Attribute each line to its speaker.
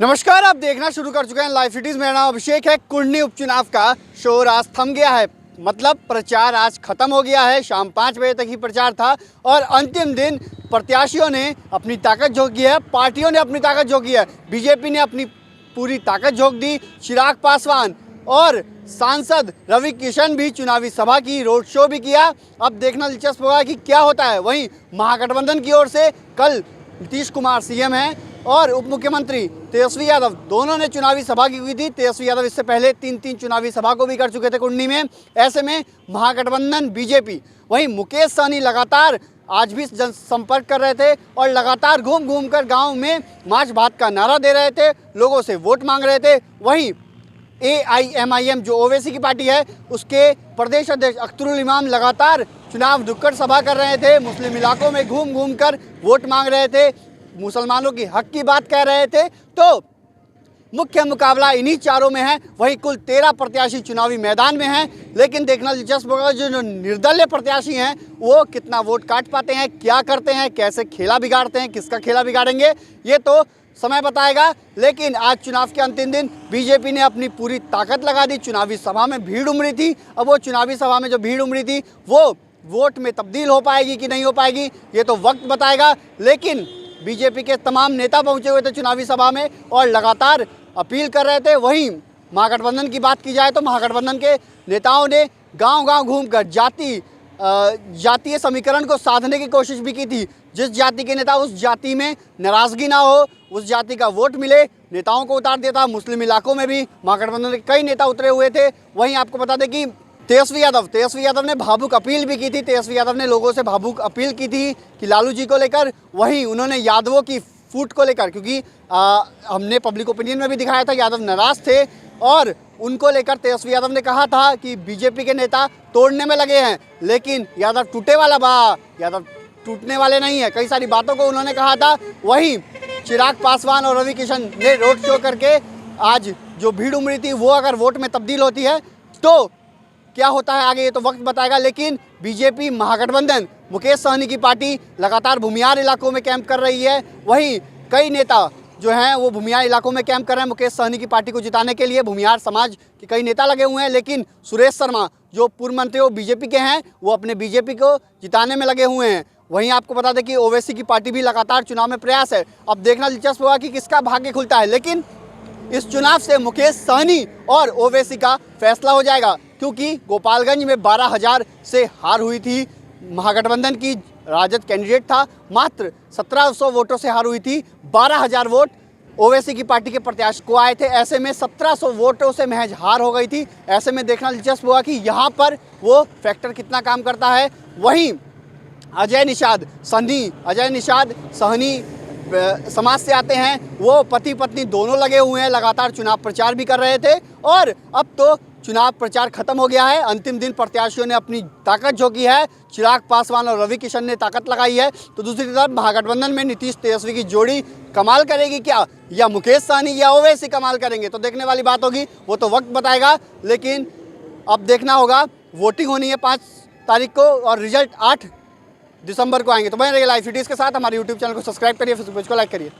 Speaker 1: नमस्कार, आप देखना शुरू कर चुके हैं लाइव सिटीज। मेरा नाम अभिषेक है। कुंडली उपचुनाव का शोर आज थम गया है, मतलब प्रचार आज खत्म हो गया है। शाम 5 बजे तक ही प्रचार था और अंतिम दिन प्रत्याशियों ने अपनी ताकत झोंकी है, पार्टियों ने अपनी ताकत झोंकी है। बीजेपी ने अपनी पूरी ताकत झोंक दी। चिराग पासवान और सांसद रवि किशन भी चुनावी सभा की, रोड शो भी किया। अब देखना दिलचस्प होगा कि क्या होता है। वहीं महागठबंधन की ओर से कल नीतीश कुमार सीएम हैं और उप मुख्यमंत्री तेजस्वी यादव दोनों ने चुनावी सभा की हुई थी। तेजस्वी यादव इससे पहले तीन चुनावी सभा को भी कर चुके थे कुंडली में। ऐसे में महागठबंधन बीजेपी, वहीं मुकेश सहनी लगातार आज भी जनसंपर्क कर रहे थे और लगातार घूम घूम कर गाँव में मार्च भात का नारा दे रहे थे, लोगों से वोट मांग रहे थे। वहीं AIMIM जो ओवैसी की पार्टी है, उसके प्रदेश अध्यक्ष अख्तरुल इमाम लगातार चुनाव नुक्कड़ सभा कर रहे थे, मुस्लिम इलाकों में घूम घूम कर वोट मांग रहे थे, मुसलमानों की हक की बात कह रहे थे। तो मुख्य मुकाबला इन्हीं चारों में है। वहीं कुल 13 प्रत्याशी चुनावी मैदान में हैं, लेकिन देखना दिलचस्प होगा जो निर्दलीय प्रत्याशी हैं वो कितना वोट काट पाते हैं, क्या करते हैं, कैसे खेला बिगाड़ते हैं, किसका खेला बिगाड़ेंगे, ये तो समय बताएगा। लेकिन आज चुनाव के अंतिम दिन बीजेपी ने अपनी पूरी ताकत लगा दी। चुनावी सभा में भीड़ उमड़ी थी। अब वो चुनावी सभा में जो भीड़ उमड़ी थी वो वोट में तब्दील हो पाएगी कि नहीं हो पाएगी, ये तो वक्त बताएगा। लेकिन बीजेपी के तमाम नेता पहुंचे हुए थे चुनावी सभा में और लगातार अपील कर रहे थे। वहीं महागठबंधन की बात की जाए तो महागठबंधन के नेताओं ने गांव-गांव घूमकर जातीय समीकरण को साधने की कोशिश भी की थी। जिस जाति के नेता, उस जाति में नाराज़गी ना हो, उस जाति का वोट मिले, नेताओं को उतार दिया था। मुस्लिम इलाकों में भी महागठबंधन के कई नेता उतरे हुए थे। वहीं आपको बता दें कि तेजस्वी यादव ने भावुक अपील भी की थी। तेजस्वी यादव ने लोगों से भावुक अपील की थी कि लालू जी को लेकर। वहीं उन्होंने यादवों की फूट को लेकर, क्योंकि हमने पब्लिक ओपिनियन में भी दिखाया था यादव नाराज़ थे और उनको लेकर तेजस्वी यादव ने कहा था कि बीजेपी के नेता तोड़ने में लगे हैं, लेकिन यादव यादव टूटने वाले नहीं है। कई सारी बातों को उन्होंने कहा था। वहीं चिराग पासवान और रवि किशन ने रोड शो करके आज जो भीड़ उमड़ी थी वो अगर वोट में तब्दील होती है तो क्या होता है आगे, ये तो वक्त बताएगा। लेकिन बीजेपी महागठबंधन, मुकेश सहनी की पार्टी लगातार भूमियार इलाकों में कैंप कर रही है। वहीं कई नेता जो हैं वो भूमियार इलाकों में कैंप कर रहे हैं मुकेश सहनी की पार्टी को जिताने के लिए। भूमियार समाज के कई नेता लगे हुए हैं, लेकिन सुरेश शर्मा जो पूर्व मंत्री वो बीजेपी के हैं, वो अपने बीजेपी को जिताने में लगे हुए हैं। वहीं आपको बता दें कि ओवैसी की पार्टी भी लगातार चुनाव में प्रयास है। अब देखना दिलचस्प होगा कि किसका भाग्य खुलता है। लेकिन इस चुनाव से मुकेश सहनी और ओवैसी का फैसला हो जाएगा, क्योंकि गोपालगंज में 12,000 से हार हुई थी। महागठबंधन की राजद कैंडिडेट था, मात्र 1700 वोटों से हार हुई थी। 12,000 वोट ओवैसी की पार्टी के प्रत्याशी को आए थे। ऐसे में 1700 वोटों से महज हार हो गई थी। ऐसे में देखना दिलचस्प होगा कि यहाँ पर वो फैक्टर कितना काम करता है। वहीं अजय निषाद सहनी समाज से आते हैं, वो पति पत्नी दोनों लगे हुए हैं, लगातार चुनाव प्रचार भी कर रहे थे और अब तो चुनाव प्रचार खत्म हो गया है। अंतिम दिन प्रत्याशियों ने अपनी ताकत झोंकी है। चिराग पासवान और रवि किशन ने ताकत लगाई है। तो दूसरी तरफ महागठबंधन में नीतीश तेजस्वी की जोड़ी कमाल करेगी क्या, या मुकेश सहनी या ओवैसी कमाल करेंगे, तो देखने वाली बात होगी, वो तो वक्त बताएगा। लेकिन अब देखना होगा। वोटिंग होनी है 5 तारीख को और रिजल्ट 8 दिसंबर को आएंगे। तो बने रहिए लाइव सिटीज़ के साथ। हमारे यूट्यूब चैनल को सब्सक्राइब करिए, फेसबुक पेज को लाइक करिए।